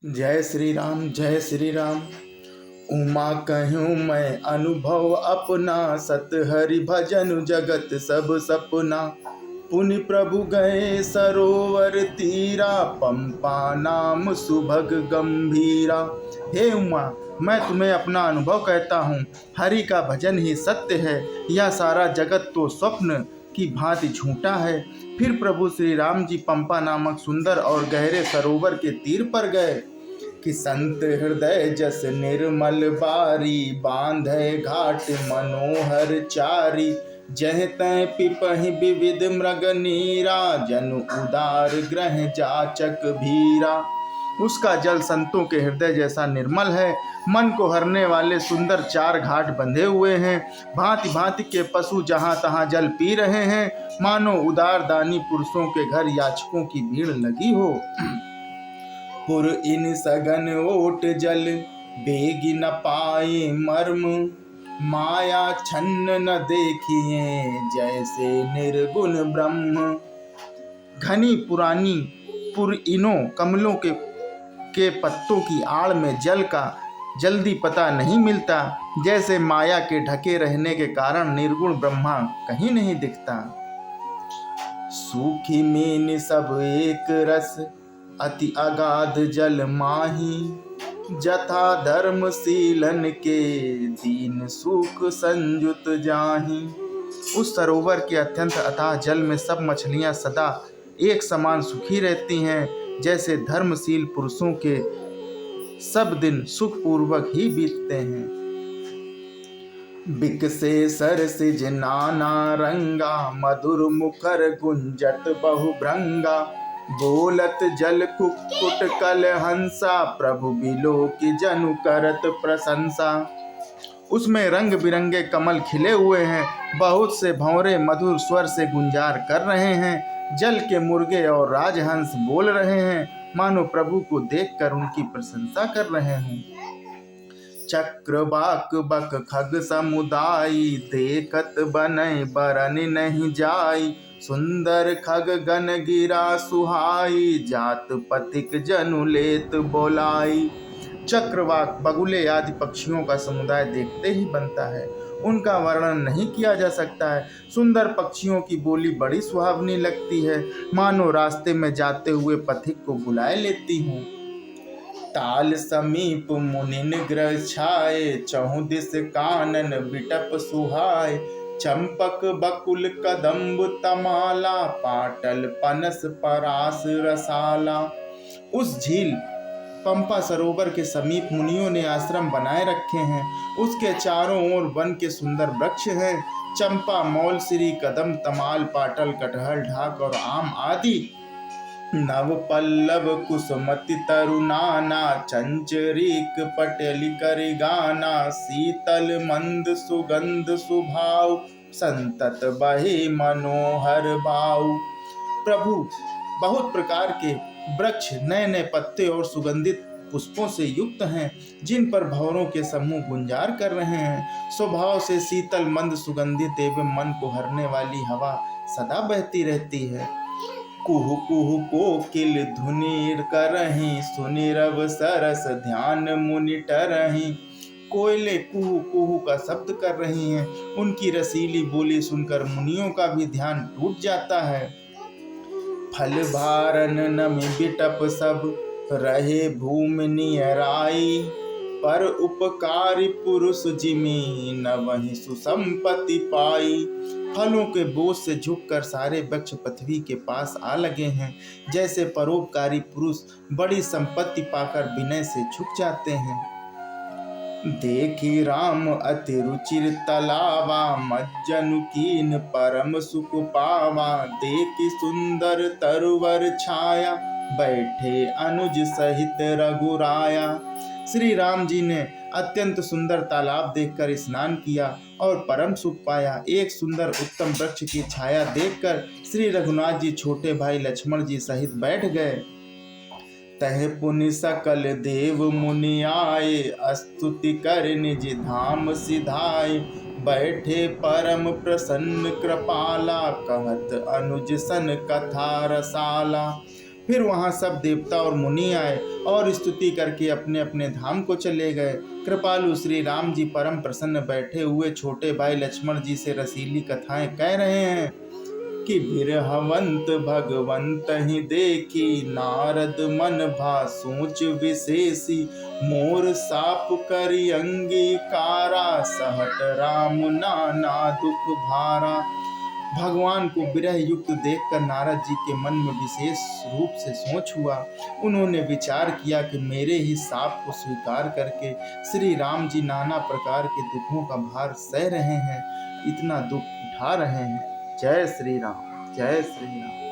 जय श्री राम जय श्री राम। उमा कहूँ मैं अनुभव अपना, सत हरि भजन जगत सब सपना। पुनि प्रभु गए सरोवर तीरा, पंपा नाम सुभग गंभीरा। हे उमा, मैं तुम्हें अपना अनुभव कहता हूँ। हरि का भजन ही सत्य है, यह सारा जगत तो स्वप्न की भांति झूठा है। फिर प्रभु श्री राम जी पंपा नामक सुंदर और गहरे सरोवर के तीर पर गए कि संत हृदय जस निर्मल बारी, बांधे घाट मनोहर चारी। जह तै पिपहि विविध मृग नीरा, जनु उदार ग्रह जाचक भीरा। उसका जल संतों के हृदय जैसा निर्मल है। मन को हरने वाले सुंदर चार घाट बंधे हुए हैं। भांति भांति के पशु जहाँ तहाँ जल पी रहे हैं, मानो उदार दानी पुरुषों के घर याचकों की भीड़ लगी हो। पुर इन सगन ओट जल, बेगी न पाए मर्म। माया छन्न न देखिए, जैसे निर्गुण ब्रह्म। घनी पुरानी पुरइनों कमलों के पत्तों की आड़ में जल का जल्दी पता नहीं मिलता, जैसे माया के ढके रहने के कारण निर्गुण ब्रह्मा कहीं नहीं दिखता। सूखी मीन सब एक रस, अति अगाध जल माही। जथा धर्मशीलन के, दीन सुख संयुत जाही। उस सरोवर के अत्यंत अथाह जल में सब मछलियां सदा एक समान सुखी रहती हैं, जैसे धर्मशील पुरुषों के सब दिन सुखपूर्वक ही बीतते हैं। बिकसे सरसिज नाना रंगा, मधुर मुखर गुंजत बहुभृंगा। बोलत जल कुक्कुट कल हंसा, प्रभु बिलो की जनु करत प्रशंसा। उसमें रंग बिरंगे कमल खिले हुए हैं, बहुत से भंवरे मधुर स्वर से गुंजार कर रहे हैं। जल के मुर्गे और राजहंस बोल रहे हैं, मानो प्रभु को देखकर उनकी प्रशंसा कर रहे हैं। चक्रवाक बक खग समुदायी, देखत बनय बरन नहीं जाई। सुंदर खग गन गिरा सुहाई, जात पथिक जनु लेत बोलाई। चक्रवाक बगुले आदि पक्षियों का समुदाय देखते ही बनता है, उनका वर्णन नहीं किया जा सकता है। सुंदर पक्षियों की बोली बड़ी सुहावनी लगती है, मानो रास्ते में जाते हुए पथिक को बुलाए लेती हूँ। ताल समीप मुनिन ग्रह छाए, चहुँ दिस कानन बिटप सुहाय। चंपक बकुल कदम्ब तमाला, पाटल पनस परास रसाला। उस झील पंपा सरोवर के समीप मुनियों ने आश्रम बनाए रखे हैं। उसके चारों ओर वन के सुंदर वृक्ष हैं। चंपा, मौलसिरी, कदम, तमाल, पाटल, कटहल, ढाक और आम आदि। नव पल्लव कुसुमति तरुनाना, चंचरीक पटेली करि गाना। शीतल मंद सुगंध सुभाव, संतत बहे मनोहर भाव। प्रभु बहुत प्रकार के वृक्ष नए नए पत्ते और सुगंधित पुष्पों से युक्त हैं, जिन पर भंवरों के समूह गुंजार कर रहे हैं। स्वभाव से शीतल मंद सुगंधित एवं मन को हरने वाली हवा सदा बहती रहती है। कुहु कुहु कोकिल धुनि करहीं, सुनि रव सरस ध्यान मुनि टरहीं। कोयले कुहु कुहु का शब्द कर रही हैं, उनकी रसीली बोली सुनकर मुनियों का भी ध्यान टूट जाता है। फल भारन नमि बिटप सब, रहे भूमि नियराई। पर उपकारी पुरुष जिमी, न वहीं सुसंपत्ति पाई। फलों के बोझ से झुककर सारे वृक्ष पृथ्वी के पास आ लगे हैं, जैसे परोपकारी पुरुष बड़ी संपत्ति पाकर विनय से झुक जाते हैं। देखी राम अति रुचिर तलावा, मज्जनु कीन परम सुख पावा। देखी सुंदर तरुवर छाया, बैठे अनुज सहित रघुराया। श्री राम जी ने अत्यंत सुंदर तालाब देखकर स्नान किया और परम सुख पाया। एक सुंदर उत्तम वृक्ष की छाया देखकर श्री रघुनाथ जी छोटे भाई लक्ष्मण जी सहित बैठ गए। तह पुनि सकल देव मुनि आए, स्तुति कर निज धाम सिधाए। बैठे परम प्रसन्न कृपाला, कहत अनुज सन कथा रसाला। फिर वहां सब देवता और मुनि आए और स्तुति करके अपने अपने धाम को चले गए। कृपालु श्री राम जी परम प्रसन्न बैठे हुए छोटे भाई लक्ष्मण जी से रसीली कथाएं कह रहे हैं कि बिरहवंत भगवंत ही देखी, नारद मन भा सोच विशेषी, मोर साप करी अंगीकारा, सहट राम नाना दुख भारा। भगवान को विरह युक्त देखकर नारद जी के मन में विशेष रूप से सोच हुआ। उन्होंने विचार किया कि मेरे ही साप को स्वीकार करके श्री राम जी नाना प्रकार के दुखों का भार सह रहे हैं, इतना दुख उठा रहे हैं। जय श्री राम, जय श्री राम।